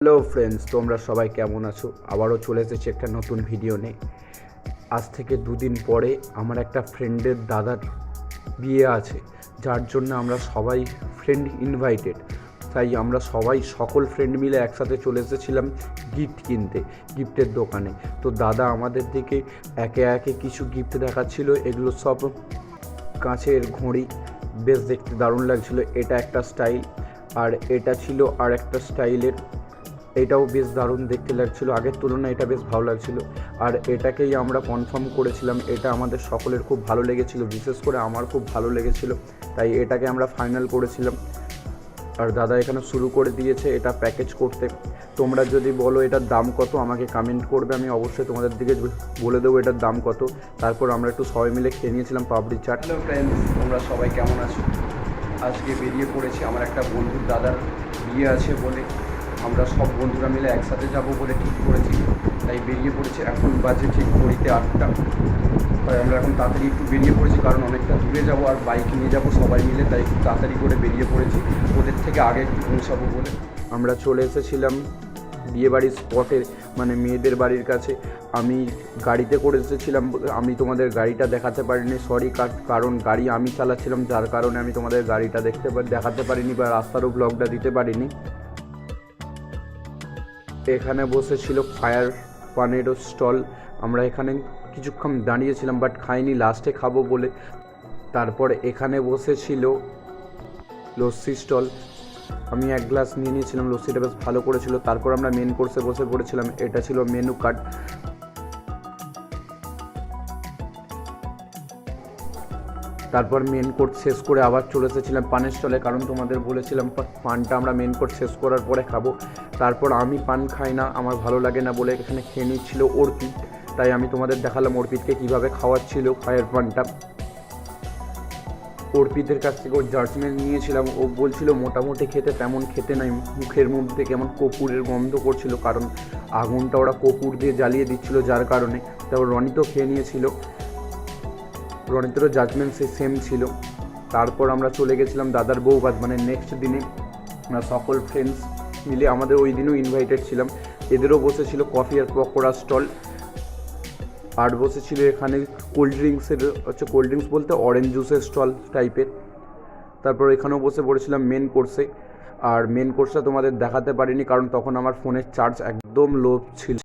Hello friends, তোমরা সবাই কেমন আছো? আবারও চলে এসেছি একটা নতুন ভিডিও নিয়ে। আজ থেকে দুদিন পরে আমার একটা ফ্রেন্ডের দাদার বিয়ে আছে, যার জন্য আমরা সবাই ফ্রেন্ড ইনভাইটেড। তাই আমরা সবাই সকল ফ্রেন্ড মিলে একসাথে চলে এসেছিলাম গিফট কিনতে গিফটের দোকানে। তো দাদা আমাদের দিকে একে একে কিছু গিফট দেখাচ্ছিল। এগুলো সব কাঁচের ঘড়ি, বেশ দেখতে দারুণ লাগছিল। এটা একটা স্টাইল, আর এটা ছিল আর একটা স্টাইলের। এটাও বেশ দারুণ দেখতে লাগছিল, আগের তুলনায় এটা বেশ ভালো লাগছিল। আর এটাকেই আমরা কনফার্ম করেছিলাম, এটা আমাদের সকলের খুব ভালো লেগেছিল, বিশেষ করে আমার খুব ভালো লেগেছিল, তাই এটাকে আমরা ফাইনাল করেছিলাম। আর দাদা এখানে শুরু করে দিয়েছে এটা প্যাকেজ করতে। তোমরা যদি বলো এটার দাম কত, আমাকে কমেন্ট করবে, আমি অবশ্যই তোমাদের দিকে বলে দেবো এটার দাম কত। তারপর আমরা একটু সবাই মিলে খেয়ে নিয়েছিলাম পাপড়ি চাট। হ্যালো ফ্রেন্ডস, তোমরা সবাই কেমন আছো? আজকে বেরিয়ে পড়েছি, আমার একটা বন্ধুর দাদার বিয়ে আছে বলে আমরা সব বন্ধুরা মিলে একসাথে যাব বলে ঠিক করেছি, তাই বেরিয়ে পড়েছি। এখন বাজে ঠিক ঘড়িতে 8টা। তাই আমরা এখন তাড়াতাড়ি একটু বেরিয়ে পড়েছি, কারণ অনেকটা দূরে যাব আর বাইক নিয়ে যাব সবাই মিলে, তাই একটু তাড়াতাড়ি করে বেরিয়ে পড়েছি ওদের থেকে আগে একটু পৌঁছাবো বলে। আমরা চলে এসেছিলাম বিয়েবাড়ির স্পটের, মানে মেয়েদের বাড়ির কাছে। আমি গাড়িতে করে এসেছিলাম, আমি তোমাদের গাড়িটা দেখাতে পারিনি, সরি। কারণ গাড়ি আমি চালাচ্ছিলাম, যার কারণে আমি তোমাদের গাড়িটা দেখাতে পারিনি বা রাস্তারও ব্লগটা দিতে পারিনি। এখানে বসেছিল ফায়ার পানেরও স্টল। আমরা এখানে কিছুক্ষণ দাঁড়িয়েছিলাম, বাট খাইনি, লাস্টে খাবো বলে। তারপর এখানে বসেছিল লস্যি স্টল। আমি এক গ্লাস নিয়ে নিয়েছিলাম, লস্যিটা বেশ ভালো করেছিল। তারপর আমরা মেন কোর্সে বসে পড়েছিলাম, এটা ছিল মেনু কার্ড। তারপর মেন কোর্স শেষ করে আবার চলে এসেছিলাম পানের স্টলে, কারণ তোমাদের বলেছিলাম পানটা আমরা মেন কোর্স শেষ করার পরে খাবো। তারপর আমি পান খাই না, আমার ভালো লাগে না বলে এখানে খেয়ে নিচ্ছিল অর্পিত, তাই আমি তোমাদের দেখালাম অর্পিতকে কীভাবে খাওয়াচ্ছিল ফায়ার পানটা। অর্পিতের কাছ থেকে ওর জাজমেন্ট নিয়েছিলাম, ও বলছিল মোটামুটি খেতে, তেমন খেতে নাই, মুখের মধ্যে কেমন কর্পূরের গন্ধ করছিল, কারণ আগুনটা ওরা কর্পূর দিয়ে জ্বালিয়ে দিচ্ছিল, যার কারণে। তারপর রনিতও খেয়ে নিয়েছিল, রনিতেরও জাজমেন্ট সেম ছিল। তারপর আমরা চলে গেছিলাম দাদার বউভাত, মানে নেক্সট দিনে আমরা সকল ফ্রেন্ডস মিলে, আমাদের ওই দিনও ইনভাইটেড ছিলাম। এদেরও বসেছিল কফি আর পকোড়া স্টল, আর বসেছিল এখানে কোল্ড ড্রিঙ্কসের, কোল্ড ড্রিঙ্কস বলতে অরেঞ্জ জুসের স্টল টাইপের। তারপর এখানেও বসে পড়েছিলাম মেন কোর্সে। আর মেন কোর্সটা তোমাদের দেখাতে পারিনি, কারণ তখন আমার ফোনের চার্জ একদম লো ছিল।